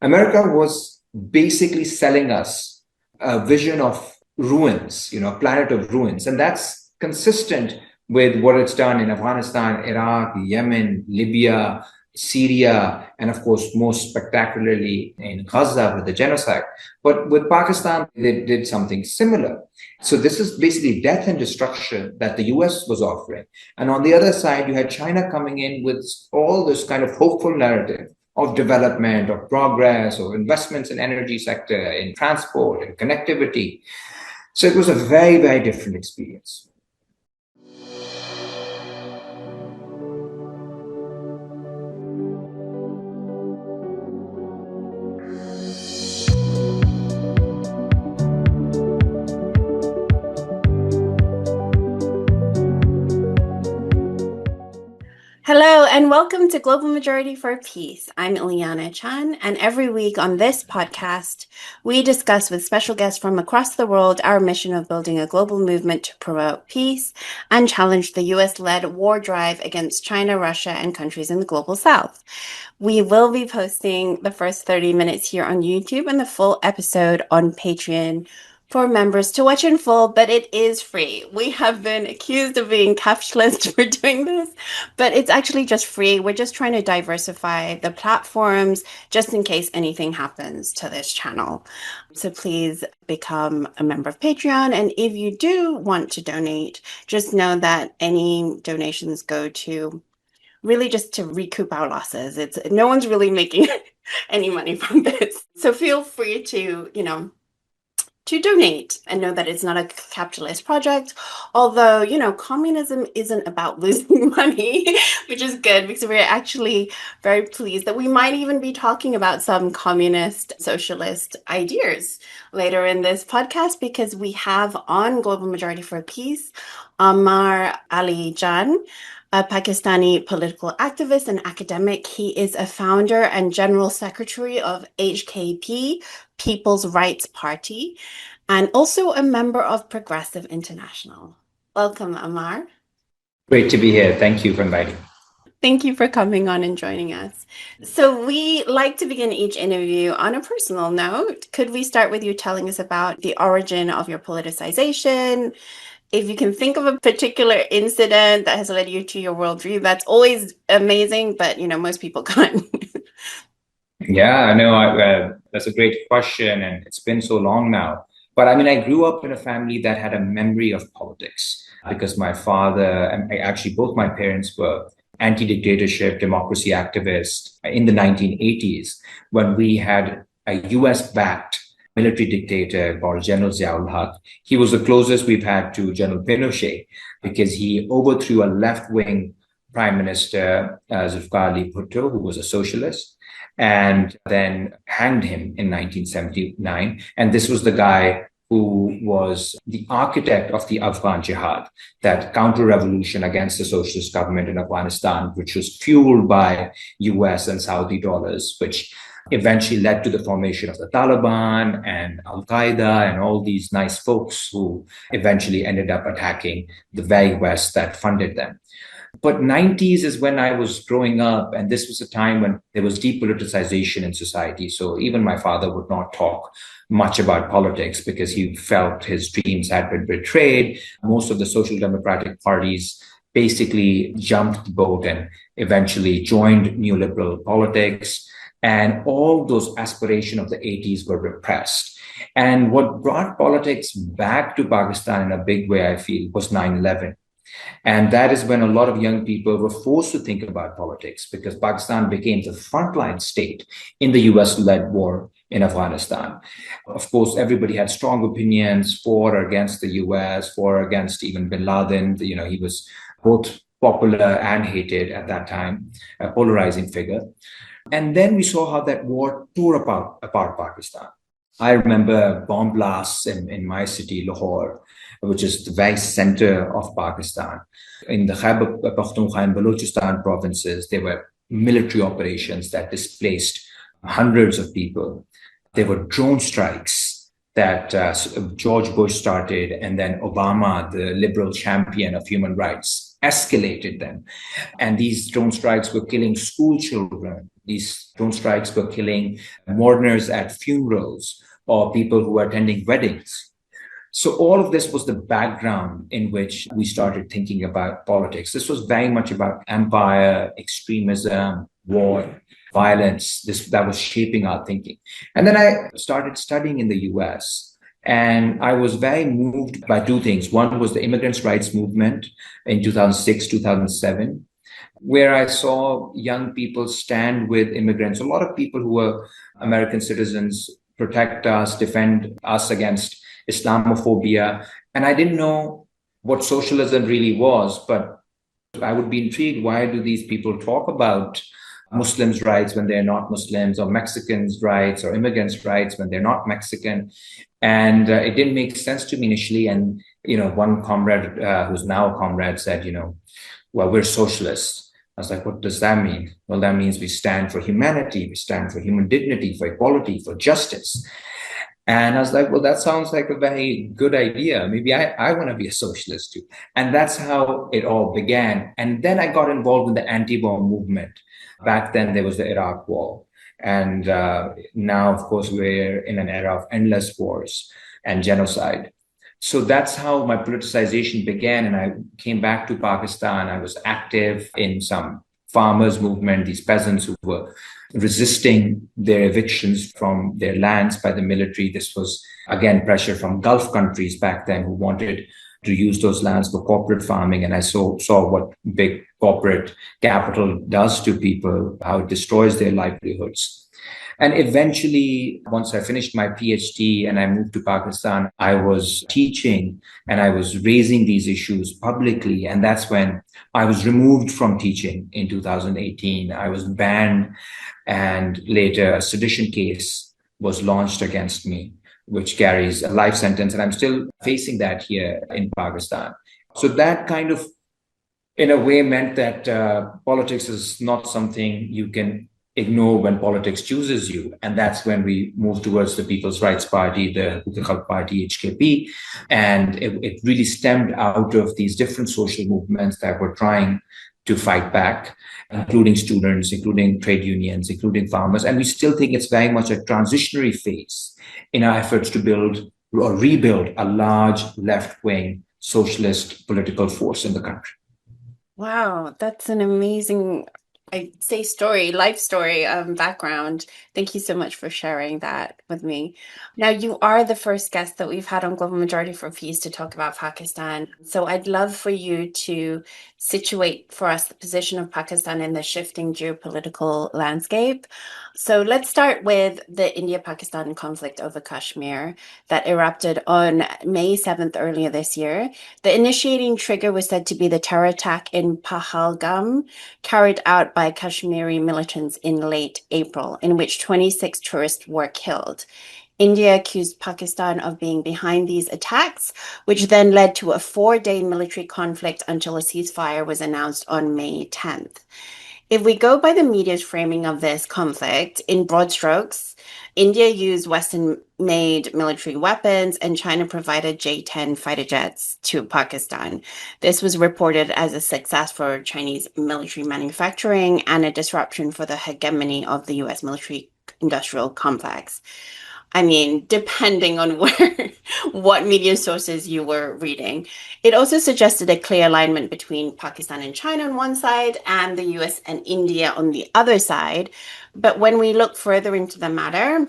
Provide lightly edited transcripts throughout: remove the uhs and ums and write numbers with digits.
America was basically selling us a vision of ruins, a planet of ruins. And that's consistent with what it's done in Afghanistan, Iraq, Yemen, Libya, Syria, and of course, most spectacularly in Gaza with the genocide. But with Pakistan, they did something similar. So this is basically death and destruction that the US was offering. And on the other side, you had China coming in with all this kind of hopeful narrative of development, of progress, of investments in energy sector, in transport, in connectivity. So it was a very, very different experience. Hello, and welcome to Global Majority for Peace. I'm Ileana Chan, and every week on this podcast, we discuss with special guests from across the world our mission of building a global movement to promote peace and challenge the US-led war drive against China, Russia, and countries in the global south. We will be posting the first 30 minutes here on YouTube and the full episode on Patreon for members to watch in full, but it is free. We have been accused of being capitalist for doing this, but it's actually just free. We're just trying to diversify the platforms just in case anything happens to this channel. So please become a member of Patreon. And if you do want to donate, just know that any donations go to really just to recoup our losses. No one's really making any money from this. So feel free to, to donate and know that it's not a capitalist project. Although, communism isn't about losing money, which is good because we're actually very pleased that we might even be talking about some communist, socialist ideas later in this podcast, because we have on Global Majority for Peace, Ammar Ali Jan, a Pakistani political activist and academic. He is a founder and general secretary of HKP, People's Rights Party, and also a member of Progressive International. Welcome, Ammar. Great to be here. Thank you for inviting me. Thank you for coming on and joining us. So we like to begin each interview on a personal note. Could we start with you telling us about the origin of your politicization? If you can think of a particular incident that has led you to your worldview, that's always amazing, but most people can't. Yeah, no, that's a great question, and it's been so long now. But I grew up in a family that had a memory of politics because my father and actually both my parents were anti-dictatorship, democracy activists in the 1980s when we had a US-backed military dictator called General Zia-ul-Haq. He was the closest we've had to General Pinochet because he overthrew a left-wing prime minister, Zulfikar Ali Bhutto, who was a socialist, and then hanged him in 1979. And this was the guy who was the architect of the Afghan jihad, that counter-revolution against the socialist government in Afghanistan, which was fueled by US and Saudi dollars, which eventually led to the formation of the Taliban and Al-Qaeda and all these nice folks who eventually ended up attacking the very West that funded them. But 90s is when I was growing up, and this was a time when there was depoliticization in society. So even my father would not talk much about politics because he felt his dreams had been betrayed. Most of the social democratic parties basically jumped the boat and eventually joined neoliberal politics. And all those aspirations of the 80s were repressed. And what brought politics back to Pakistan in a big way, I feel, was 9/11. And that is when a lot of young people were forced to think about politics because Pakistan became the frontline state in the US-led war in Afghanistan. Of course, everybody had strong opinions for or against the US, for or against even bin Laden. He was both popular and hated at that time, a polarizing figure. And then we saw how that war tore apart Pakistan. I remember bomb blasts in my city, Lahore, which is the very center of Pakistan. In the Khyber Pakhtunkhwa and Balochistan provinces, there were military operations that displaced hundreds of people. There were drone strikes that George Bush started, and then Obama, the liberal champion of human rights, escalated them. And these drone strikes were killing school children. These drone strikes were killing mourners at funerals or people who were attending weddings. So all of this was the background in which we started thinking about politics. This was very much about empire, extremism, war, violence. That was shaping our thinking. And then I started studying in the US. And I was very moved by two things. One was the immigrants' rights movement in 2006, 2007, where I saw young people stand with immigrants, a lot of people who were American citizens, protect us, defend us against Islamophobia. And I didn't know what socialism really was, but I would be intrigued. Why do these people talk about Muslims' rights when they're not Muslims, or Mexicans' rights, or immigrants' rights when they're not Mexican? And it didn't make sense to me initially. And, one comrade who's now a comrade said, well, we're socialists. I was like, what does that mean? Well, that means we stand for humanity, we stand for human dignity, for equality, for justice. And I was like, well, that sounds like a very good idea. Maybe I want to be a socialist too. And that's how it all began. And then I got involved in the anti-war movement. Back then, there was the Iraq War. And now, of course, we're in an era of endless wars and genocide. So that's how my politicization began. And I came back to Pakistan. I was active in some farmers' movement, these peasants who were resisting their evictions from their lands by the military. This was, again, pressure from Gulf countries back then who wanted to use those lands for corporate farming. And I saw what big corporate capital does to people, how it destroys their livelihoods. And eventually, once I finished my PhD and I moved to Pakistan, I was teaching and I was raising these issues publicly. And that's when I was removed from teaching in 2018. I was banned, and later a sedition case was launched against me, which carries a life sentence. And I'm still facing that here in Pakistan. So that kind of, in a way, meant that politics is not something you can ignore when politics chooses you. And that's when we moved towards the People's Rights Party, the Haqooq-e-Khalq Party, HKP. And it really stemmed out of these different social movements that were trying to fight back, including students, including trade unions, including farmers. And we still think it's very much a transitionary phase in our efforts to build or rebuild a large left-wing socialist political force in the country. Wow, that's an amazing, I'd say life story, background. Thank you so much for sharing that with me. Now, you are the first guest that we've had on Global Majority for Peace to talk about Pakistan. So I'd love for you to situate for us the position of Pakistan in the shifting geopolitical landscape. So let's start with the India-Pakistan conflict over Kashmir that erupted on May 7th earlier this year. The initiating trigger was said to be the terror attack in Pahalgam, carried out by Kashmiri militants in late April, in which 26 tourists were killed. India accused Pakistan of being behind these attacks, which then led to a 4-day military conflict until a ceasefire was announced on May 10th. If we go by the media's framing of this conflict, in broad strokes, India used Western-made military weapons and China provided J-10 fighter jets to Pakistan. This was reported as a success for Chinese military manufacturing and a disruption for the hegemony of the US military-industrial complex. I mean, depending on what media sources you were reading. It also suggested a clear alignment between Pakistan and China on one side and the US and India on the other side. But when we look further into the matter,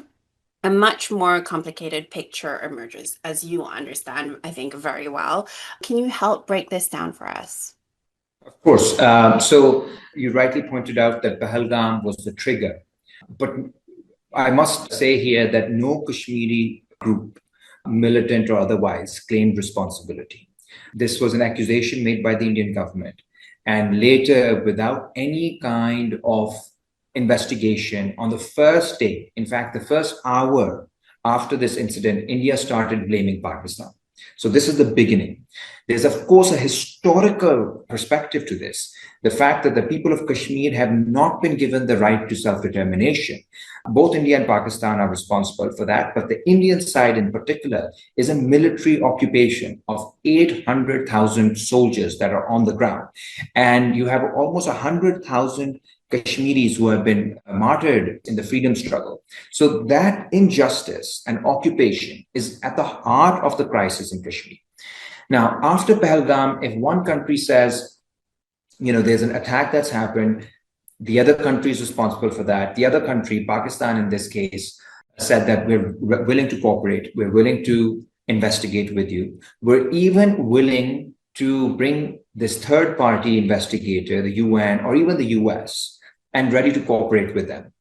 a much more complicated picture emerges, as you understand, I think, very well. Can you help break this down for us? Of course. So you rightly pointed out that Pahalgam was the trigger. But I must say here that no Kashmiri group, militant or otherwise, claimed responsibility. This was an accusation made by the Indian government. And later, without any kind of investigation, on the first day, in fact, the first hour after this incident, India started blaming Pakistan. So this is the beginning. There's, of course, a historical perspective to this. The fact that the people of Kashmir have not been given the right to self-determination. Both India and Pakistan are responsible for that, but the Indian side in particular is a military occupation of 800,000 soldiers that are on the ground. And you have almost 100,000 Kashmiris who have been martyred in the freedom struggle. So that injustice and occupation is at the heart of the crisis in Kashmir. Now, after Pahalgam, if one country says, there's an attack that's happened, the other country is responsible for that. The other country, Pakistan in this case, said that we're willing to cooperate. We're willing to investigate with you. We're even willing to bring this third party investigator, the UN or even the US, and ready to cooperate with them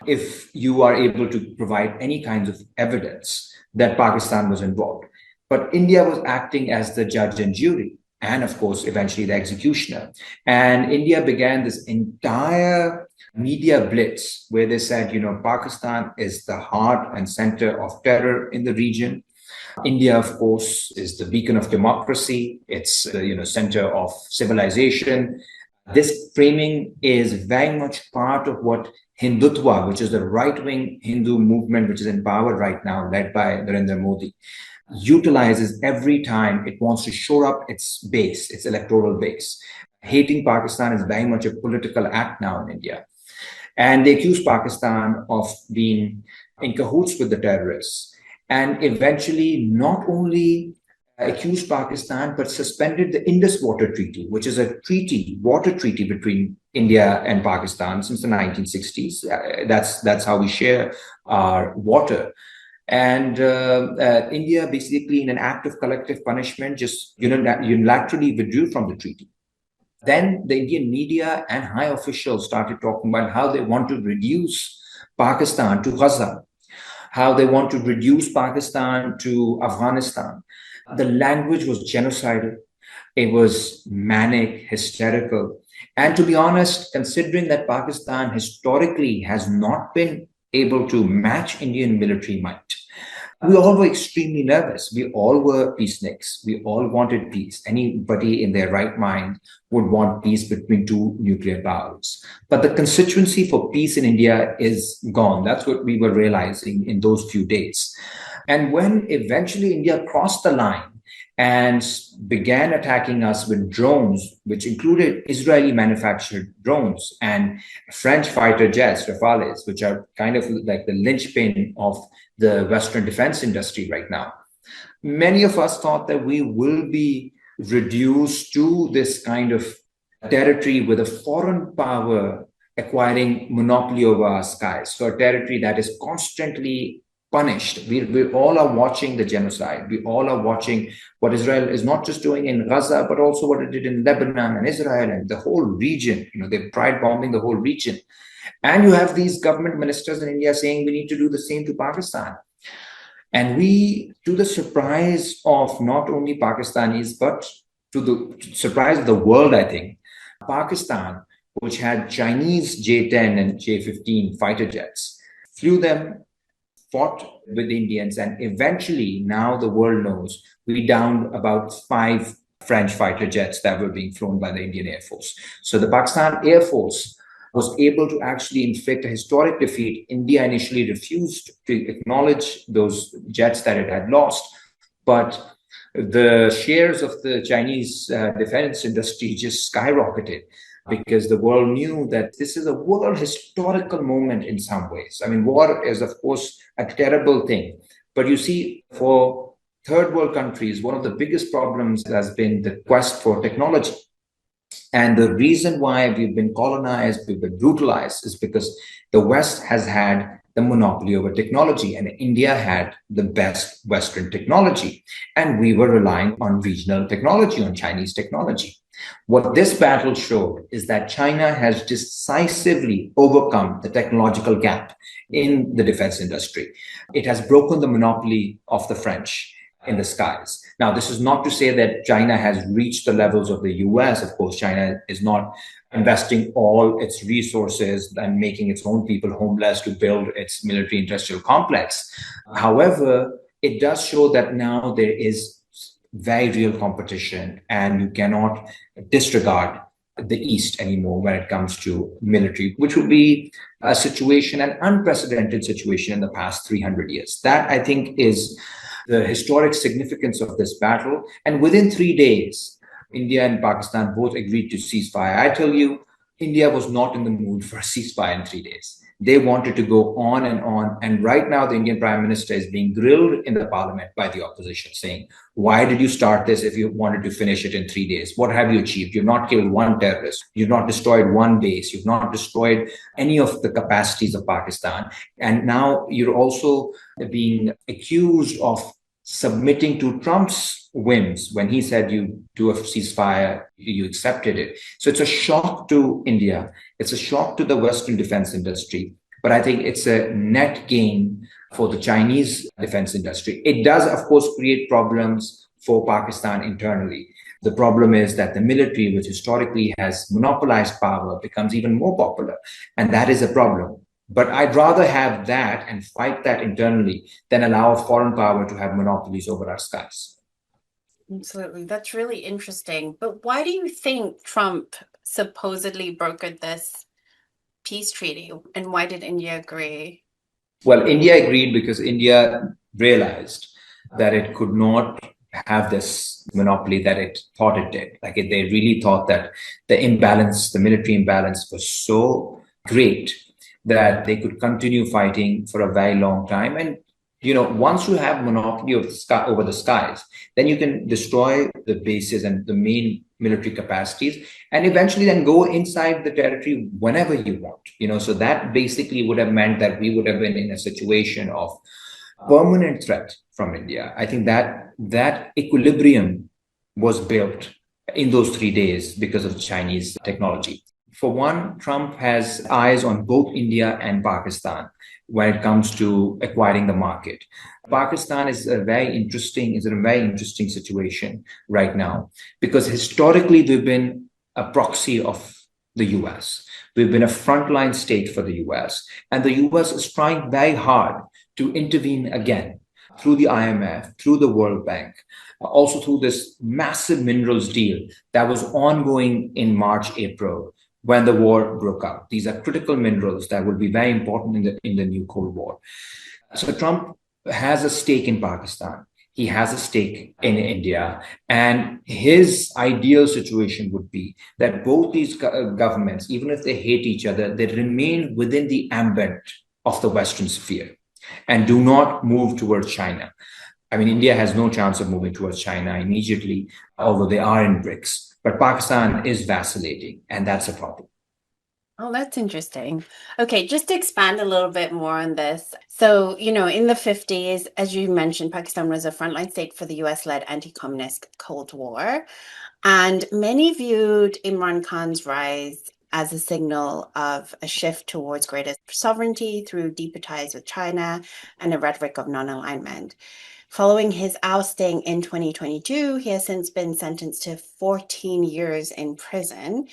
if you are able to provide any kinds of evidence that Pakistan was involved. But India was acting as the judge and jury, and of course, eventually the executioner. And India began this entire media blitz where they said, Pakistan is the heart and center of terror in the region. India, of course, is the beacon of democracy. It's the center of civilization. This framing is very much part of what Hindutva, which is the right-wing Hindu movement, which is in power right now, led by Narendra Modi, utilizes every time it wants to shore up its base, its electoral base. Hating Pakistan is very much a political act now in India. And they accuse Pakistan of being in cahoots with the terrorists, and eventually not only accused Pakistan, but suspended the Indus Water Treaty, which is a water treaty between India and Pakistan since the 1960s. That's how we share our water. And India, basically, in an act of collective punishment, just unilaterally withdrew from the treaty. Then the Indian media and high officials started talking about how they want to reduce Pakistan to Gaza, how they want to reduce Pakistan to Afghanistan. The language was genocidal. It was manic, hysterical. And to be honest, considering that Pakistan historically has not been able to match Indian military might, we all were extremely nervous. We all were peaceniks. We all wanted peace. Anybody in their right mind would want peace between two nuclear powers. But the constituency for peace in India is gone. That's what we were realizing in those few days. And when eventually India crossed the line and began attacking us with drones, which included Israeli manufactured drones and French fighter jets, Rafales, which are kind of like the linchpin of the Western defense industry right now. Many of us thought that we will be reduced to this kind of territory with a foreign power acquiring monopoly over our skies, so a territory that is constantly punished. We all are watching the genocide. We all are watching what Israel is not just doing in Gaza, but also what it did in Lebanon and Israel and the whole region. They're pride bombing the whole region. And you have these government ministers in India saying we need to do the same to Pakistan. And we, to the surprise of not only Pakistanis, but to the surprise of the world, I think, Pakistan, which had Chinese J-10 and J-15 fighter jets, flew them, fought with the Indians, and eventually, now the world knows, we downed about 5 French fighter jets that were being flown by the Indian Air Force. So the Pakistan Air Force was able to actually inflict a historic defeat. India initially refused to acknowledge those jets that it had lost, but the shares of the Chinese defense industry just skyrocketed, because the world knew that this is a world historical moment in some ways. I mean, war is, of course, a terrible thing. But you see, for third world countries, one of the biggest problems has been the quest for technology. And the reason why we've been colonized, we've been brutalized, is because the West has had the monopoly over technology, and India had the best Western technology. And we were relying on regional technology, on Chinese technology. What this battle showed is that China has decisively overcome the technological gap in the defense industry. It has broken the monopoly of the French in the skies. Now, this is not to say that China has reached the levels of the US. Of course, China is not investing all its resources and making its own people homeless to build its military industrial complex. However, it does show that now there is very real competition, and you cannot disregard the East anymore when it comes to military, which would be a situation, an unprecedented situation in the past 300 years. That, I think, is the historic significance of this battle. And within 3 days, India and Pakistan both agreed to ceasefire. I tell you, India was not in the mood for a ceasefire in 3 days. They wanted to go on and on. And right now, the Indian Prime Minister is being grilled in the parliament by the opposition, saying, why did you start this if you wanted to finish it in 3 days? What have you achieved? You've not killed one terrorist. You've not destroyed one base. You've not destroyed any of the capacities of Pakistan. And now you're also being accused of submitting to Trump's whims. When he said you do a ceasefire, you accepted it. So it's a shock to India. It's a shock to the Western defense industry. But I think it's a net gain for the Chinese defense industry. It does, of course, create problems for Pakistan internally. The problem is that the military, which historically has monopolized power, becomes even more popular. And that is a problem. But I'd rather have that and fight that internally than allow a foreign power to have monopolies over our skies. Absolutely. That's really interesting. But why do you think Trump supposedly brokered this peace treaty? And why did India agree? Well, India agreed because India realized that it could not have this monopoly that it thought it did. They really thought that the imbalance, the military imbalance was so great that they could continue fighting for a very long time. And, once you have monopoly of the sky, over the skies, then you can destroy the bases and the main military capacities and eventually then go inside the territory whenever you want. So that basically would have meant that we would have been in a situation of permanent threat from India. I think that equilibrium was built in those 3 days because of Chinese technology. For one, Trump has eyes on both India and Pakistan when it comes to acquiring the market. Pakistan is in a very interesting situation right now because historically we've been a proxy of the US. We've been a frontline state for the US, and the US is trying very hard to intervene again through the IMF, through the World Bank, also through this massive minerals deal that was ongoing in March, April, when the war broke out. These are critical minerals that will be very important in the new Cold War. So Trump has a stake in Pakistan. He has a stake in India. And his ideal situation would be that both these governments, even if they hate each other, they remain within the ambit of the Western sphere and do not move towards China. I mean, India has no chance of moving towards China immediately, although they are in BRICS. But Pakistan is vacillating, and that's a problem. Oh, that's interesting. Okay, just to expand a little bit more on this. So, in the 50s, as you mentioned, Pakistan was a frontline state for the US-led anti-communist Cold War. And many viewed Imran Khan's rise as a signal of a shift towards greater sovereignty through deeper ties with China and a rhetoric of non-alignment. Following his ousting in 2022, he has since been sentenced to 14 years in prison,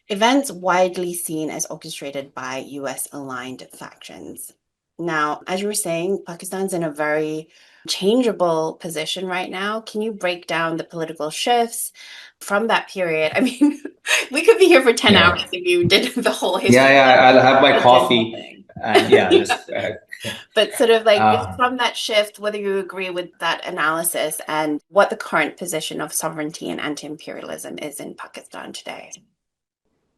events widely seen as orchestrated by US-aligned factions. Now, as you were saying, Pakistan's in a very changeable position right now. Can you break down the political shifts from that period? I mean, we could be here for 10 hours if you did the whole history. Yeah, I'll have my coffee. And but sort of like from that shift, whether you agree with that analysis and what the current position of sovereignty and anti-imperialism is in Pakistan today.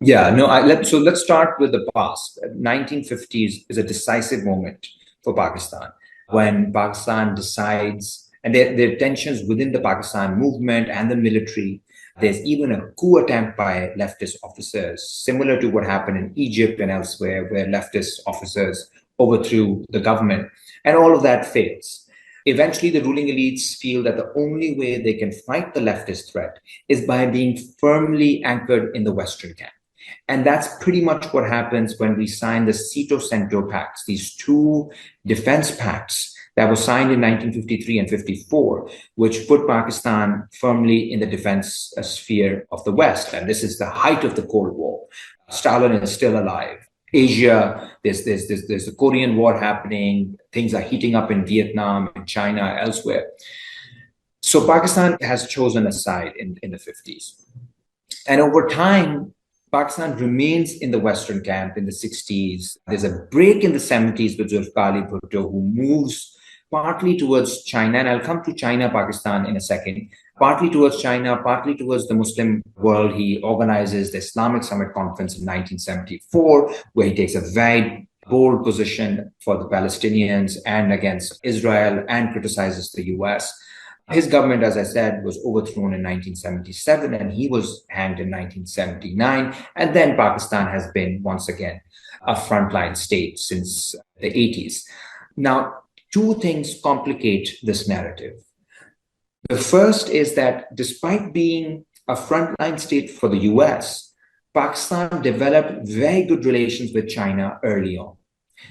Yeah, no, so let's start with the past. 1950s is a decisive moment for Pakistan when Pakistan decides, and there are tensions within the Pakistan movement and the military. There's even a coup attempt by leftist officers, similar to what happened in Egypt and elsewhere, where leftist officers overthrew the government, and all of that fails. Eventually, the ruling elites feel that the only way they can fight the leftist threat is by being firmly anchored in the Western camp. And that's pretty much what happens when we sign the Sito-Cento Pacts, these two defense pacts that were signed in 1953 and 54, which put Pakistan firmly in the defense sphere of the West. And this is the height of the Cold War. Stalin is still alive. Asia, there's the Korean War happening. Things are heating up in Vietnam, in China, elsewhere. So Pakistan has chosen a side in the 50s. And over time, Pakistan remains in the Western camp in the 60s. There's a break in the 70s with Zulfikar Bhutto, who moves partly towards China, and I'll come to China, Pakistan in a second, partly towards China, partly towards the Muslim world. He organizes the Islamic Summit Conference in 1974, where he takes a very bold position for the Palestinians and against Israel and criticizes the US. His government, as I said, was overthrown in 1977 and he was hanged in 1979. And then Pakistan has been, once again, a frontline state since the 80s. Now, two things complicate this narrative. The first is that despite being a frontline state for the US, Pakistan developed very good relations with China early on.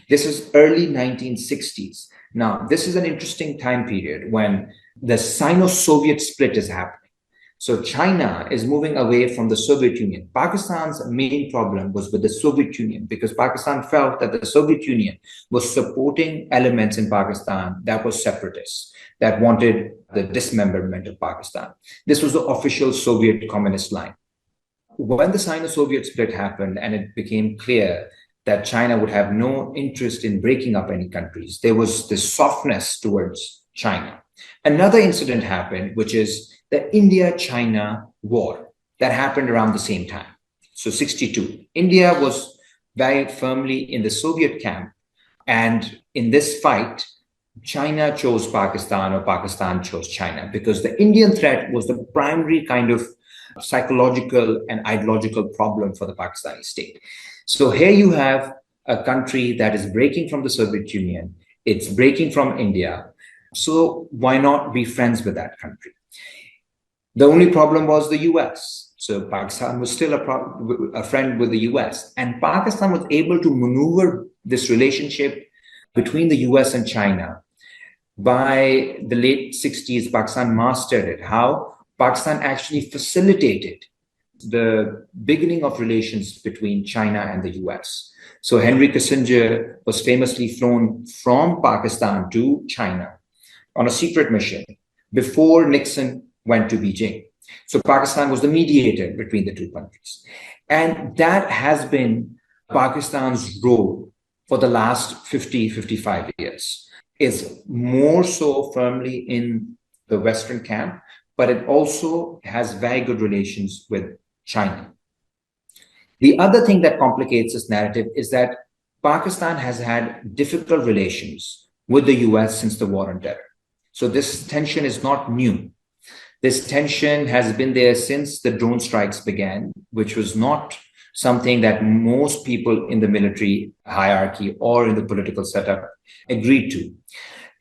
This is early 1960s. Now, this is an interesting time period when the Sino-Soviet split is happening. So China is moving away from the Soviet Union. Pakistan's main problem was with the Soviet Union because Pakistan felt that the Soviet Union was supporting elements in Pakistan that were separatists, that wanted the dismemberment of Pakistan. This was the official Soviet communist line. When the Sino-Soviet split happened and it became clear that China would have no interest in breaking up any countries, there was this softness towards China. Another incident happened, which is the India-China war that happened around the same time. So 62. India was very firmly in the Soviet camp. And in this fight, China chose Pakistan or Pakistan chose China because the Indian threat was the primary kind of psychological and ideological problem for the Pakistani state. So here you have a country that is breaking from the Soviet Union. It's breaking from India. So why not be friends with that country? The only problem was the US. So Pakistan was still a friend with the US. And Pakistan was able to maneuver this relationship between the US and China. By the late 60s, Pakistan mastered it. How? Pakistan actually facilitated the beginning of relations between China and the US. So Henry Kissinger was famously flown from Pakistan to China on a secret mission before Nixon went to Beijing. So Pakistan was the mediator between the two countries. And that has been Pakistan's role for the last 50, 55 years. It's more so firmly in the Western camp, but it also has very good relations with China. The other thing that complicates this narrative is that Pakistan has had difficult relations with the US since the war on terror. So this tension is not new. This tension has been there since the drone strikes began, which was not something that most people in the military hierarchy or in the political setup agreed to.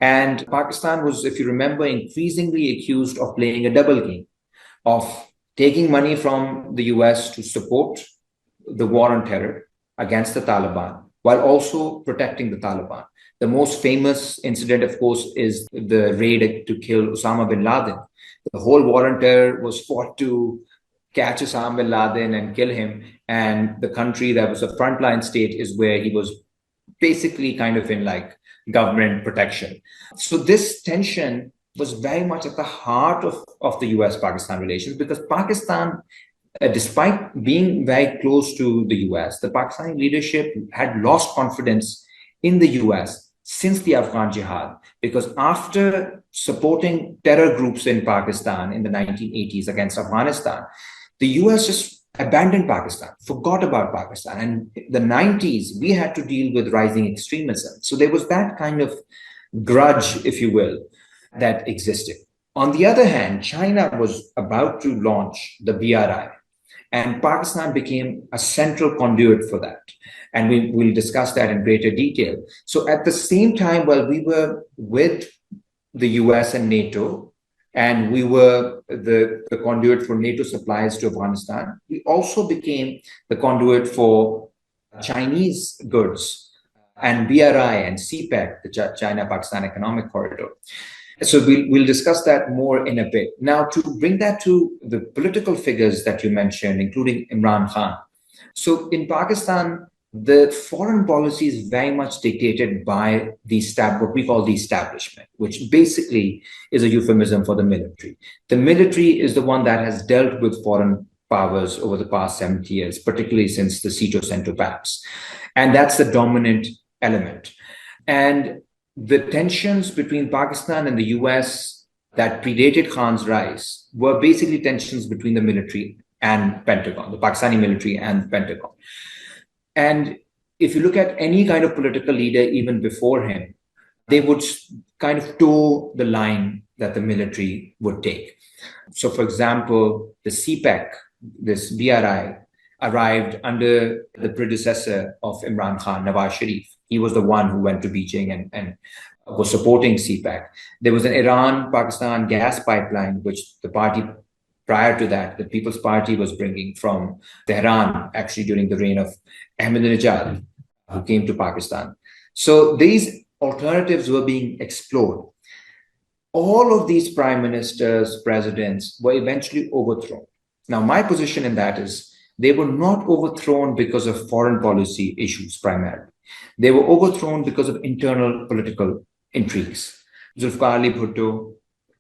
And Pakistan was, if you remember, increasingly accused of playing a double game, of taking money from the US to support the war on terror against the Taliban, while also protecting the Taliban. The most famous incident, of course, is the raid to kill Osama bin Laden. The whole war on terror was fought to catch Osama bin Laden and kill him. And the country that was a frontline state is where he was basically kind of in like government protection. So this tension was very much at the heart of the US-Pakistan relations because Pakistan, despite being very close to the US, the Pakistani leadership had lost confidence in the US since the Afghan Jihad, because after supporting terror groups in Pakistan in the 1980s against Afghanistan, the US just abandoned Pakistan, forgot about Pakistan. And in the 90s, we had to deal with rising extremism. So there was that kind of grudge, if you will, that existed. On the other hand, China was about to launch the BRI, and Pakistan became a central conduit for that. And we'll discuss that in greater detail. So at the same time, while we were with the US and NATO, and we were the conduit for NATO supplies to Afghanistan, we also became the conduit for Chinese goods and BRI and CPEC, the China-Pakistan Economic Corridor. So we'll discuss that more in a bit. Now, to bring that to the political figures that you mentioned, including Imran Khan. So in Pakistan, the foreign policy is very much dictated by what we call the establishment, which basically is a euphemism for the military. The military is the one that has dealt with foreign powers over the past 70 years, particularly since the Sito Cento Pacts. And that's the dominant element. And the tensions between Pakistan and the US that predated Khan's rise were basically tensions between the military and Pentagon, the Pakistani military and the Pentagon. And if you look at any kind of political leader, even before him, they would kind of toe the line that the military would take. So, for example, the CPEC, this BRI, arrived under the predecessor of Imran Khan, Nawaz Sharif. He was the one who went to Beijing and was supporting CPEC. There was an Iran-Pakistan gas pipeline, which the party prior to that, the People's Party was bringing from Tehran, actually during the reign of Ahmadinejad, who came to Pakistan. So these alternatives were being explored. All of these prime ministers, presidents were eventually overthrown. Now, my position in that is they were not overthrown because of foreign policy issues primarily. They were overthrown because of internal political intrigues. Zulfikar Ali Bhutto,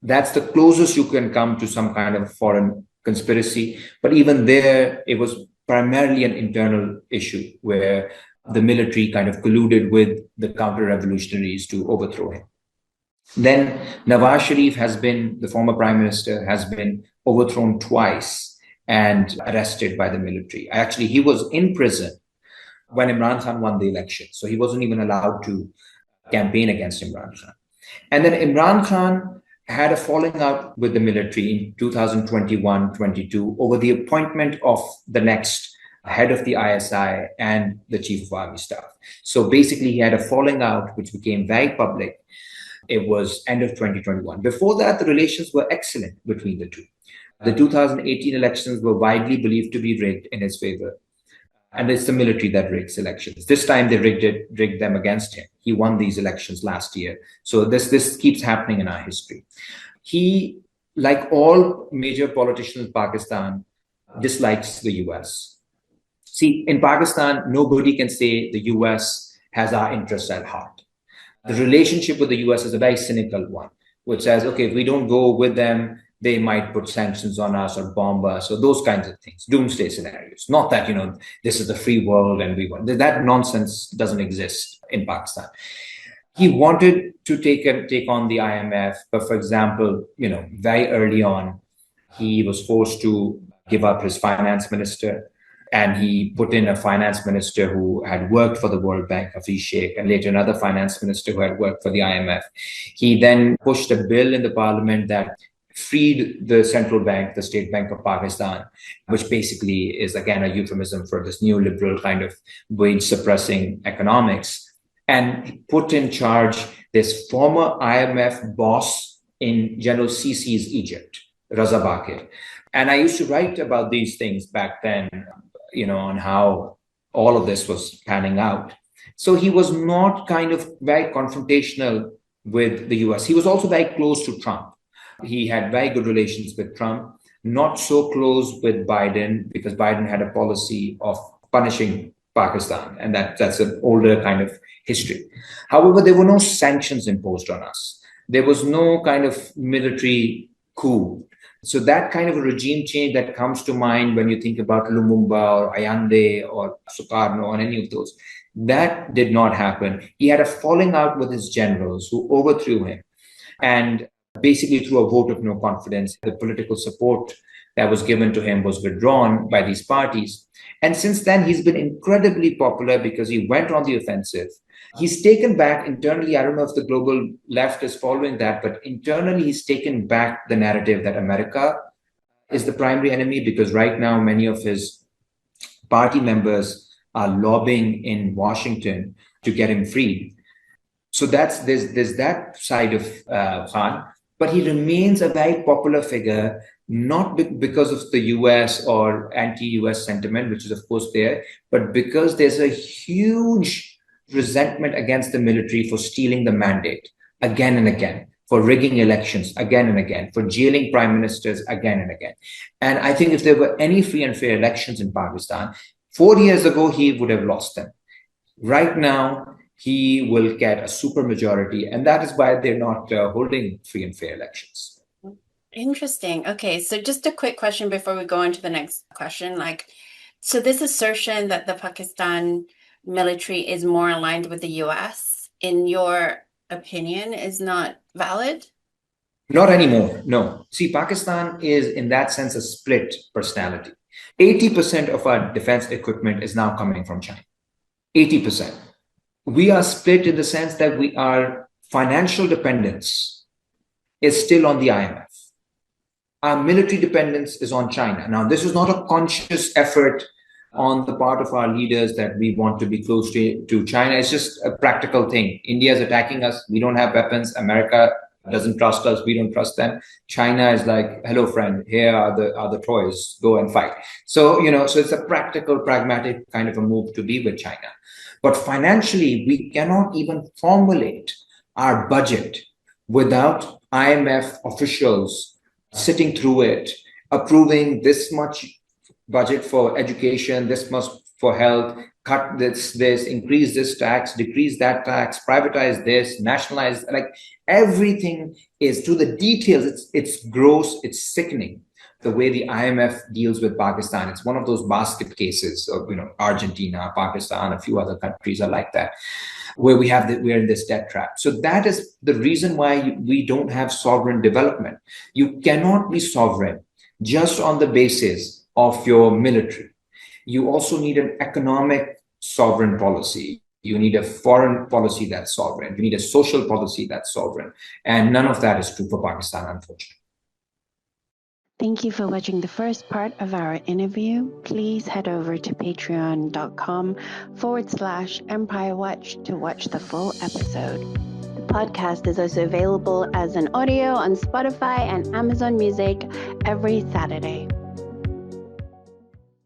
that's the closest you can come to some kind of foreign conspiracy. But even there, it was primarily an internal issue where the military kind of colluded with the counter-revolutionaries to overthrow him. Then Nawaz Sharif the former prime minister, has been overthrown twice and arrested by the military. Actually, he was in prison when Imran Khan won the election. So he wasn't even allowed to campaign against Imran Khan. And then Imran Khan had a falling out with the military in 2021-22 over the appointment of the next head of the ISI and the chief of army staff. So basically, he had a falling out, which became very public. It was end of 2021. Before that, the relations were excellent between the two. The 2018 elections were widely believed to be rigged in his favor. And it's the military that rigs elections. This time they rigged them against him. He won these elections last year. So this keeps happening in our history. He, like all major politicians in Pakistan, dislikes the US. See, in Pakistan, nobody can say the US has our interests at heart. The relationship with the US is a very cynical one, which says, okay, if we don't go with them, they might put sanctions on us or bomb us or those kinds of things, doomsday scenarios. Not that, this is the free world and we want that nonsense doesn't exist in Pakistan. He wanted to take on the IMF, but for example, very early on, he was forced to give up his finance minister. And he put in a finance minister who had worked for the World Bank, Hafiz Sheikh, and later another finance minister who had worked for the IMF. He then pushed a bill in the parliament that freed the central bank, the State Bank of Pakistan, which basically is, again, a euphemism for this neoliberal kind of wage-suppressing economics, and put in charge this former IMF boss in General Sisi's Egypt, Raza Bakir. And I used to write about these things back then, on how all of this was panning out. So he was not kind of very confrontational with the US. He was also very close to Trump. He had very good relations with Trump, not so close with Biden, because Biden had a policy of punishing Pakistan, and that's an older kind of history. However, there were no sanctions imposed on us. There was no kind of military coup. So that kind of a regime change that comes to mind when you think about Lumumba or Allende or Sukarno or any of those, that did not happen. He had a falling out with his generals who overthrew him. And basically through a vote of no confidence, the political support that was given to him was withdrawn by these parties. And since then, he's been incredibly popular because he went on the offensive. He's taken back internally, I don't know if the global left is following that, but internally he's taken back the narrative that America is the primary enemy, because right now many of his party members are lobbying in Washington to get him freed. So there's that side of Khan, but he remains a very popular figure, not because of the US or anti-US sentiment, which is of course there, but because there's a huge resentment against the military for stealing the mandate again and again, for rigging elections again and again, for jailing prime ministers again and again. And I think if there were any free and fair elections in Pakistan, 4 years ago, he would have lost them. Right now, he will get a supermajority, and that is why they're not holding free and fair elections. Interesting. Okay, so just a quick question before we go on to the next question. So this assertion that the Pakistan military is more aligned with the US, in your opinion, is not valid? Not anymore. No. See, Pakistan is, in that sense, a split personality. 80% of our defense equipment is now coming from China. 80%. We are split in the sense that our financial dependence is still on the IMF. Our military dependence is on China. Now, this is not a conscious effort on the part of our leaders that we want to be close to China. It's just a practical thing. India is attacking us. We don't have weapons. America doesn't trust us. We don't trust them. China is like, hello, friend, here are the toys. Go and fight. So, so it's a practical, pragmatic kind of a move to be with China. But financially, we cannot even formulate our budget without IMF officials sitting through it, approving this much budget for education, this much for health, cut this, increase this tax, decrease that tax, privatize this, nationalize, like everything is to the details. It's gross, it's sickening the way the IMF deals with Pakistan. It's one of those basket cases of, Argentina, Pakistan, a few other countries are like that, where we're in this debt trap. So that is the reason why we don't have sovereign development. You cannot be sovereign just on the basis of your military. You also need an economic sovereign policy. You need a foreign policy that's sovereign. You need a social policy that's sovereign. And none of that is true for Pakistan, unfortunately. Thank you for watching the first part of our interview. Please head over to patreon.com/Empire Watch to watch the full episode. The podcast is also available as an audio on Spotify and Amazon Music every Saturday.